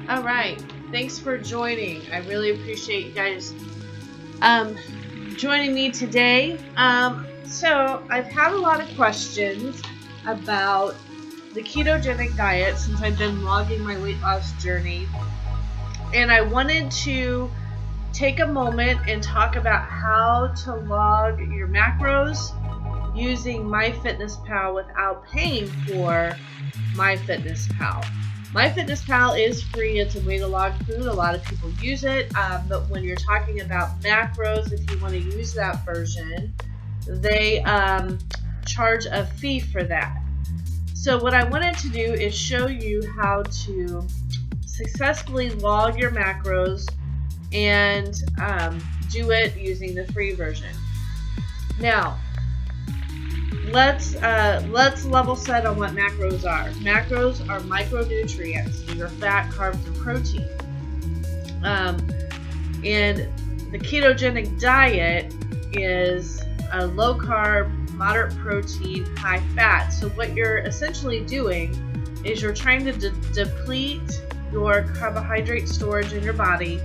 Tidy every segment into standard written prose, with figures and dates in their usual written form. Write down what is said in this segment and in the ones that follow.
All right. Thanks for joining. I really appreciate you guys joining me today. So I've had a lot of questions about the ketogenic diet since I've been logging my weight loss journey. And I wanted to take a moment and talk about how to log your macros using MyFitnessPal without paying for MyFitnessPal. MyFitnessPal is free. It's a way to log food. A lot of people use it. But when you're talking about macros, if you want to use that version, they charge a fee for that. So what I wanted to do is show you how to successfully log your macros and do it using the free version. Now, let's level set on what macros are. Macros are micronutrients. These are fat, carbs, and protein. And the ketogenic diet is a low carb, moderate protein, high fat. So what you're essentially doing is you're trying to deplete your carbohydrate storage in your body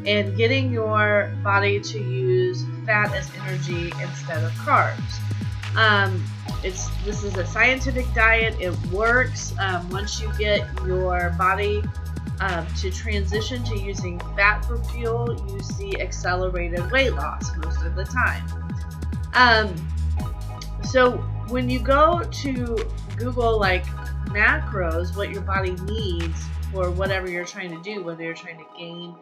and getting your body to use fat as energy instead of carbs. This is a scientific diet. It works. Once you get your body to transition to using fat for fuel, you see accelerated weight loss most of the time. So when you go to Google like macros, what your body needs for whatever you're trying to do, whether you're trying to gain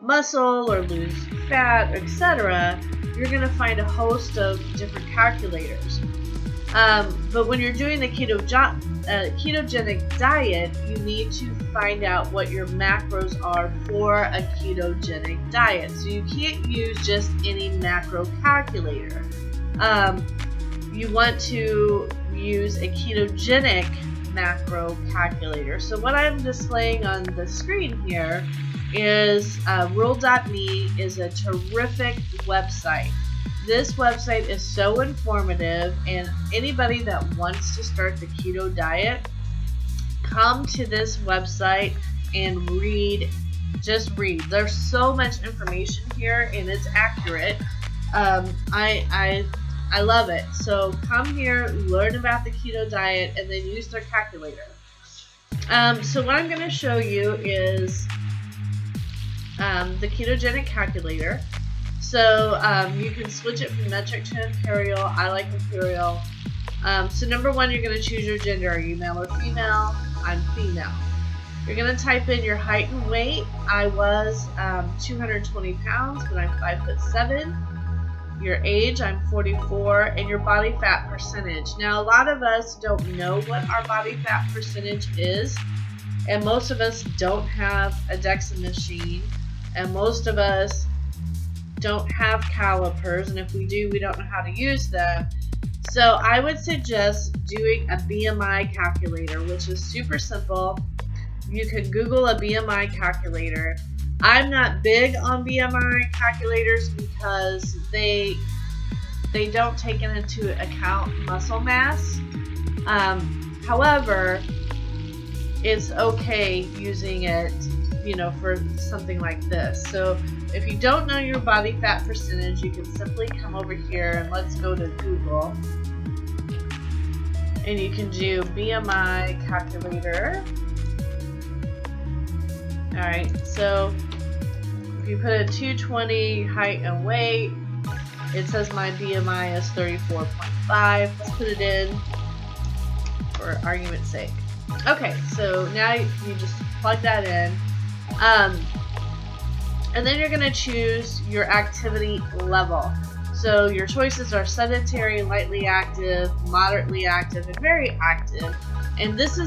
muscle or lose fat, etc., you're going to find a host of different calculators. But when you're doing the ketogenic diet, you need to find out what your macros are for a ketogenic diet. So you can't use just any macro calculator. You want to use a ketogenic macro calculator. So what I'm displaying on the screen here is Rule.me is a terrific website. This website is so informative, and anybody that wants to start the keto diet, come to this website and read. Just read. There's so much information here, and it's accurate. I love it. So come here, learn about the keto diet, and then use their calculator. So what I'm going to show you is the ketogenic calculator. So you can switch it from metric to imperial. I like imperial. So number one, you're going to choose your gender. Are you male or female? I'm female. You're going to type in your height and weight. I was 220 pounds, but I'm 5'7". Your age, I'm 44, and your body fat percentage. Now, a lot of us don't know what our body fat percentage is, and most of us don't have a DEXA machine, and most of us don't have calipers, and if we do, we don't know how to use them. So I would suggest doing a BMI calculator, which is super simple. You can Google a BMI calculator. I'm not big on BMI calculators because they don't take into account muscle mass. However, it's okay using it, for something like this. So if you don't know your body fat percentage, you can simply come over here and let's go to Google. And you can do BMI calculator. Alright, so if you put a 220 height and weight, it says my BMI is 34.5. Let's put it in for argument's sake. Okay, so now you just plug that in. And then you're going to choose your activity level. So your choices are sedentary, lightly active, moderately active, and very active. And this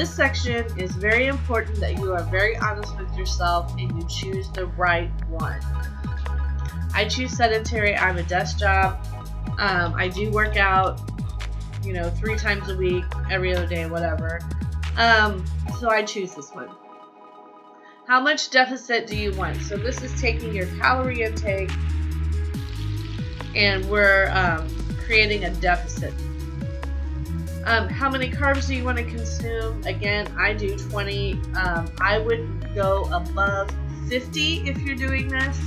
section is very important that you are very honest with yourself and you choose the right one. I choose sedentary. I have a desk job. I do work out, 3 times a week, every other day, whatever. So I choose this one. How much deficit do you want? So this is taking your calorie intake and we're creating a deficit. How many carbs do you want to consume? Again, I do 20. I would go above 50 if you're doing this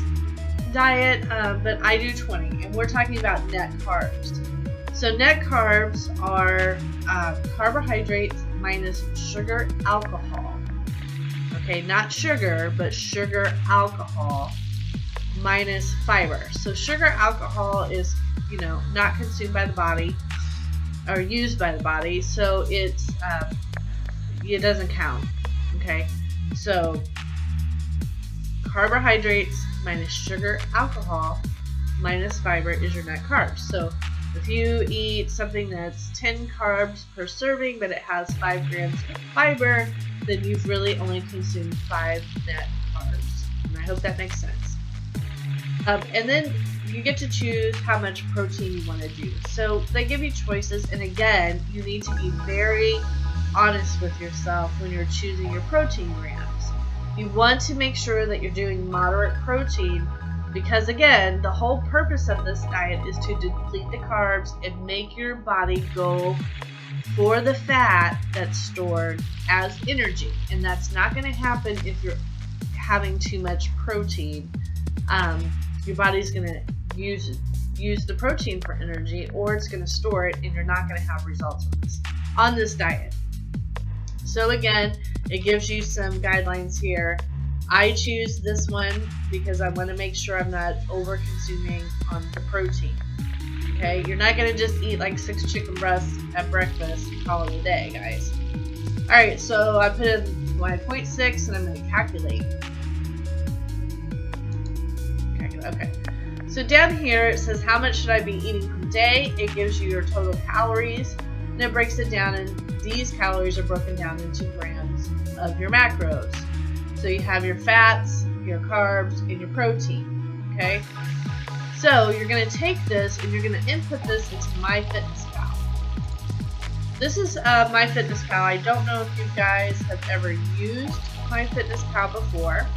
diet, but I do 20, and we're talking about net carbs. So net carbs are carbohydrates minus sugar alcohol. Okay, not sugar, but sugar alcohol minus fiber. So sugar alcohol is, not consumed by the body or used by the body, so it doesn't count. Okay, so carbohydrates minus sugar alcohol minus fiber is your net carbs. So if you eat something that's 10 carbs per serving, but it has 5 grams of fiber, then you've really only consumed 5 net carbs. And I hope that makes sense. And then you get to choose how much protein you want to do. So they give you choices, and again, you need to be very honest with yourself when you're choosing your protein grams. You want to make sure that you're doing moderate protein, because again, the whole purpose of this diet is to deplete the carbs and make your body go for the fat that's stored as energy. And that's not going to happen if you're having too much protein. Your body's going to use the protein for energy, or it's going to store it, and you're not going to have results on this diet. So again, it gives you some guidelines here. I choose this one because I want to make sure I'm not over consuming on the protein. Okay, you're not going to just eat like 6 chicken breasts at breakfast and call it a day, guys. Alright, so I put in my 0.6 and I'm going to calculate. Okay, so down here it says how much should I be eating per day. It gives you your total calories, and it breaks it down, and these calories are broken down into grams of your macros. So you have your fats, your carbs, and your protein. Okay, so you're going to take this and you're going to input this into MyFitnessPal. This is MyFitnessPal. I don't know if you guys have ever used MyFitnessPal before.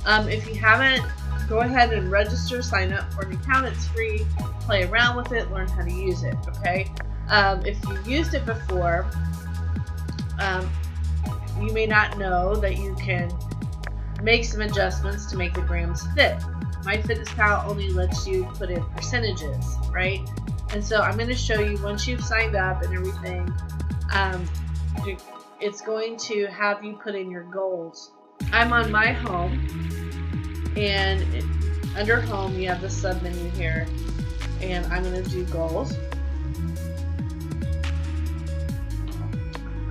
If you haven't, go ahead and register, sign up for an account. It's free. Play around with it, learn how to use it. Okay. If you've used it before, you may not know that you can make some adjustments to make the grams fit. MyFitnessPal only lets you put in percentages, right? And so I'm going to show you, once you've signed up and everything, it's going to have you put in your goals. I'm on my home, and under home you have the sub menu here, and I'm going to do goals.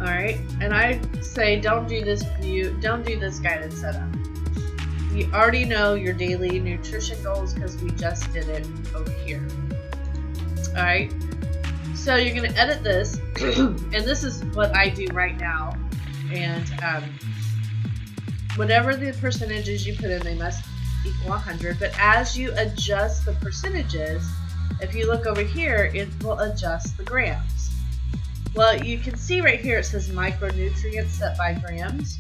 Alright, and I say don't do this guided setup. You already know your daily nutrition goals because we just did it over here. Alright, so you're going to edit this, and this is what I do right now, and whatever the percentages you put in, they must equal 100, but as you adjust the percentages, if you look over here, it will adjust the grams. Well, you can see right here it says micronutrients set by grams.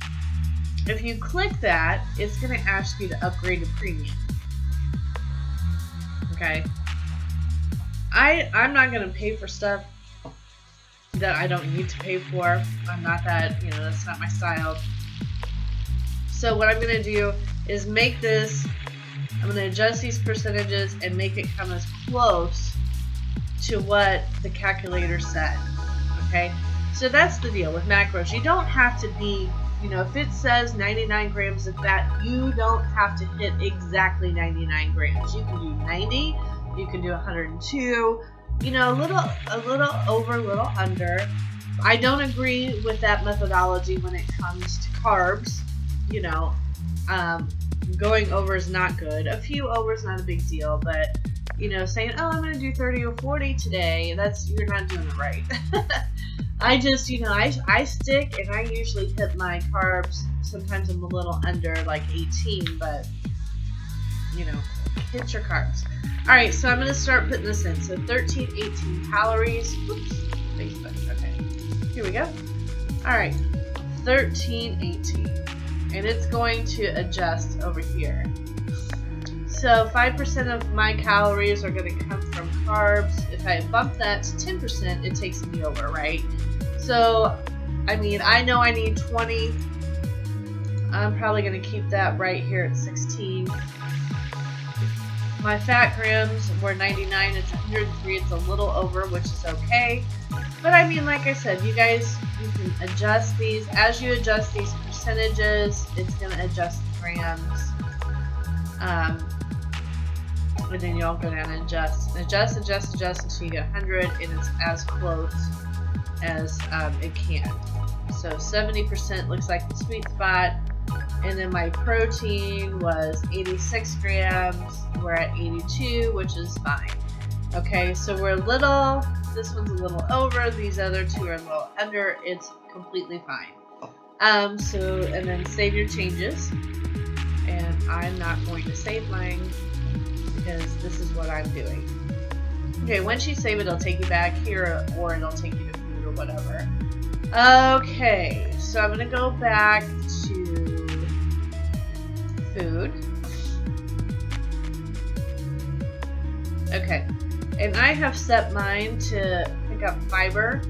If you click that, it's going to ask you to upgrade to premium. Okay. I'm not going to pay for stuff that I don't need to pay for. I'm not that, that's not my style. So what I'm going to do is make this, I'm going to adjust these percentages and make it come as close to what the calculator said. Okay, so that's the deal with macros. You don't have to be, if it says 99 grams of fat, you don't have to hit exactly 99 grams. You can do 90, you can do 102, a little over, a little under. I don't agree with that methodology when it comes to carbs. Going over is not good. A few over is not a big deal, but saying, oh, I'm going to do 30 or 40 today, you're not doing it right. I just, I stick, and I usually hit my carbs. Sometimes I'm a little under, like 18, but, hit your carbs. Alright, so I'm going to start putting this in. So 13, 18 calories. Oops, Facebook. Okay, here we go. Alright, 13, 18. And it's going to adjust over here. So 5% of my calories are going to come from carbs, if I bump that to 10%, it takes me over, right? So, I mean, I know I need 20. I'm probably going to keep that right here at 16. My fat grams were 99. It's 103. It's a little over, which is okay. But I mean, like I said, you guys, you can adjust these. As you adjust these percentages, it's going to adjust the grams. And then you'll go down and adjust until you get 100, and it's as close as it can. So 70% looks like the sweet spot. And then my protein was 86 grams. We're at 82, which is fine. Okay, so we're a little, this one's a little over, these other two are a little under. It's completely fine. So, and then save your changes. And I'm not going to save mine because this is what I'm doing. Okay, once you save it, it'll take you back here, or it'll take you to food or whatever. Okay, so I'm going to go back to food. Okay, and I have set mine to pick up fiber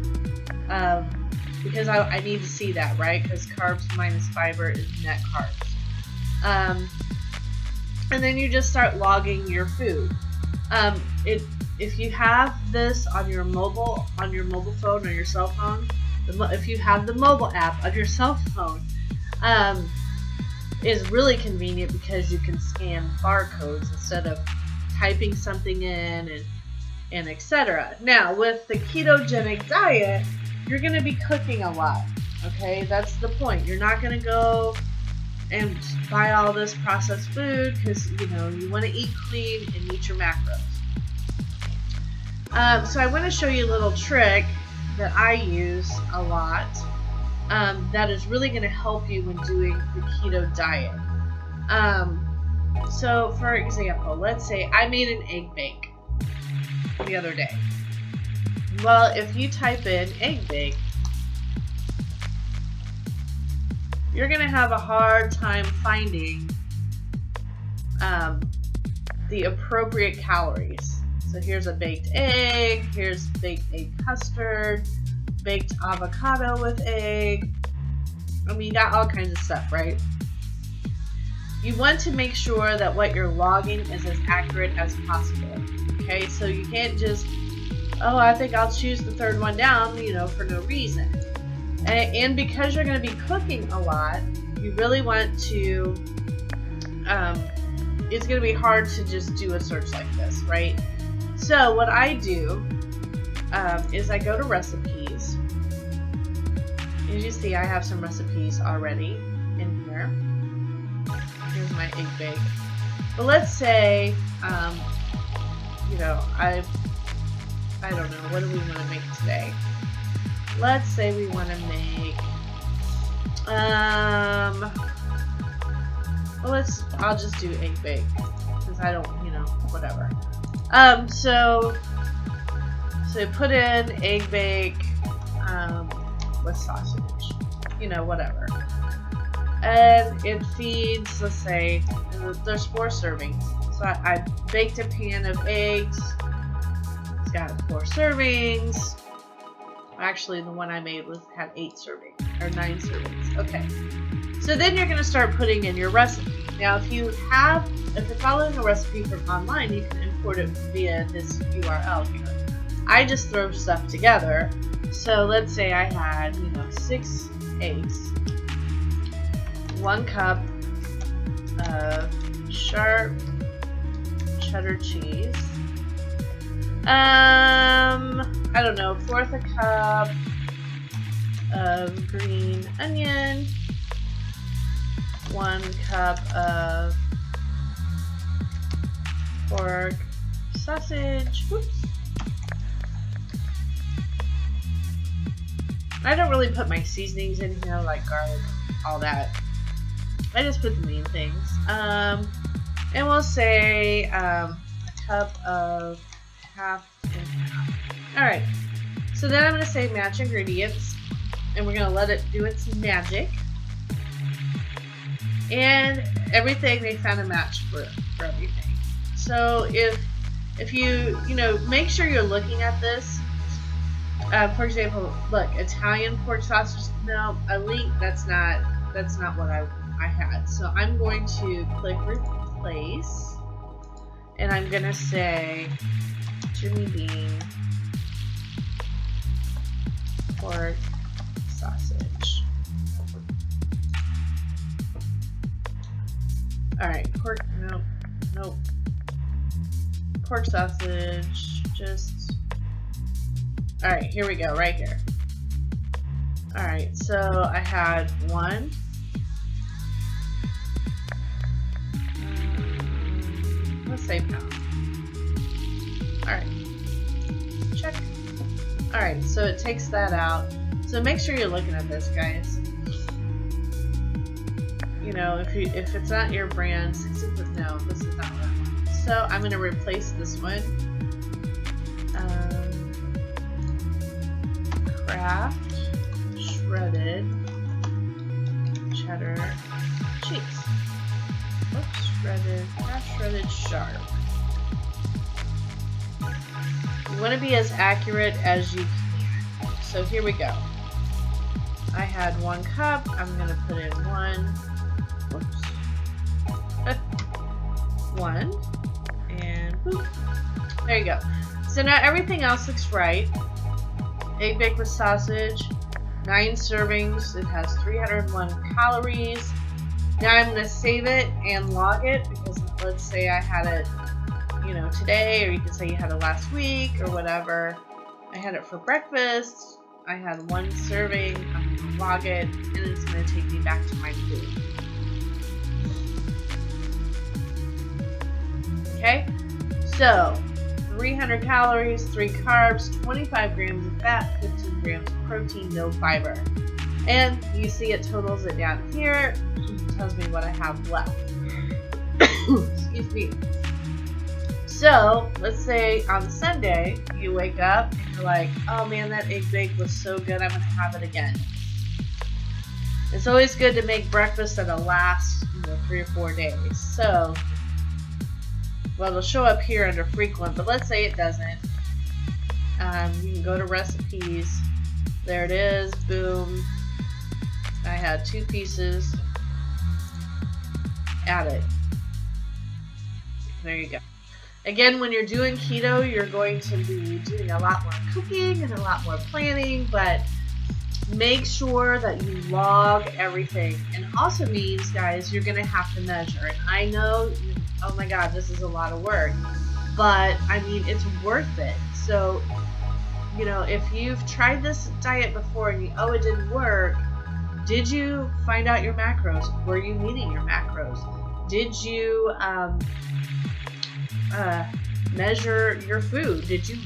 because I need to see that, right? Because carbs minus fiber is net carbs. And then you just start logging your food. If you have this on your mobile phone or your cell phone, if you have the mobile app on your cell phone, is really convenient because you can scan barcodes instead of typing something in and etc. Now, with the ketogenic diet, you're going to be cooking a lot. Okay, that's the point. You're not going to go and buy all this processed food because, you know, you want to eat clean and meet your macros. So I want to show you a little trick that I use a lot that is really going to help you when doing the keto diet. So for example, let's say I made an egg bake the other day. Well, if you type in egg bake, you're going to have a hard time finding the appropriate calories. So here's a baked egg, here's baked egg custard, baked avocado with egg. I mean, you got all kinds of stuff, right? You want to make sure that what you're logging is as accurate as possible. Okay, so you can't just, oh, I think I'll choose the third one down, you know, for no reason. And because you're going to be cooking a lot, you really want to, it's going to be hard to just do a search like this, right? So what I do is I go to recipes. As you see, I have some recipes already in here. Here's my egg bake. But let's say, you know, I don't know, what do we want to make today? Let's say we want to make, well, I'll just do egg bake, because I don't, you know, whatever. So put in egg bake, with sausage, you know, whatever. And it feeds, let's say, there's 4 servings. So I baked a pan of eggs. It's got 4 servings. Actually, the one I made had 8 servings, or 9 servings. Okay. So then you're going to start putting in your recipe. Now, if you're following a recipe from online, you can import it via this URL here. I just throw stuff together. So let's say I had, you know, 6 eggs, 1 cup of sharp cheddar cheese, I don't know, 1/4 a cup of green onion, 1 cup of pork sausage. Whoops. I don't really put my seasonings in here, like garlic, all that. I just put the main things. And we'll say a cup of half and half. Alright, so then I'm going to say match ingredients, and we're going to let it do its magic. And everything, they found a match for everything. So if if you make sure you're looking at this. For example, look, Italian pork sausage. No, elite. That's not what I had. So I'm going to click replace, and I'm gonna say Jimmy Dean pork sausage. All right, pork. Nope. Pork sausage. Just. All right, here we go. Right here. All right, so I had one. Let's say pound. All right. Check. All right, so it takes that out. So make sure you're looking at this, guys. If it's not your brand, no, this is not what I want. So I'm going to replace this one. Kraft shredded cheddar cheese. Oops, Kraft shredded sharp. You want to be as accurate as you can. So here we go. I had 1 cup. I'm going to put in 1. Whoops. 1. And boop. There you go. So now everything else looks right. Egg baked with sausage. 9 servings. It has 301 calories. Now I'm going to save it and log it because let's say I had it, today, or you can say you had it last week or whatever. I had it for breakfast. I had 1 serving. I'm going to log it, and it's going to take me back to my food. Okay, so 300 calories, 3 carbs, 25 grams of fat, 15 grams of protein, no fiber. And you see it totals it down here. It tells me what I have left. Excuse me. So, let's say on Sunday, you wake up and you're like, oh man, that egg bake was so good, I'm going to have it again. It's always good to make breakfast that'll last 3 or 4 days. So, well, it'll show up here under frequent, but let's say it doesn't. You can go to recipes. There it is. Boom. I had 2 pieces. Add it. There you go. Again, when you're doing keto, you're going to be doing a lot more cooking and a lot more planning, but make sure that you log everything. And it also means, guys, you're going to have to measure. And I know, oh my God, this is a lot of work, but I mean, it's worth it. So, if you've tried this diet before and it didn't work, did you find out your macros? Were you meeting your macros? Did you measure your food? Did you,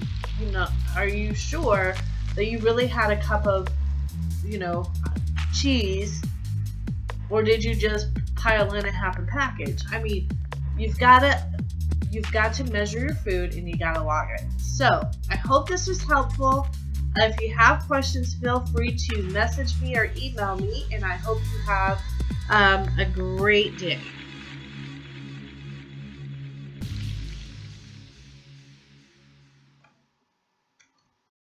are you sure that you really had a cup of, cheese, or did you just pile in a half a package? I mean, you've got to measure your food and you got to log it. So I hope this was helpful. If you have questions, feel free to message me or email me, and I hope you have a great day.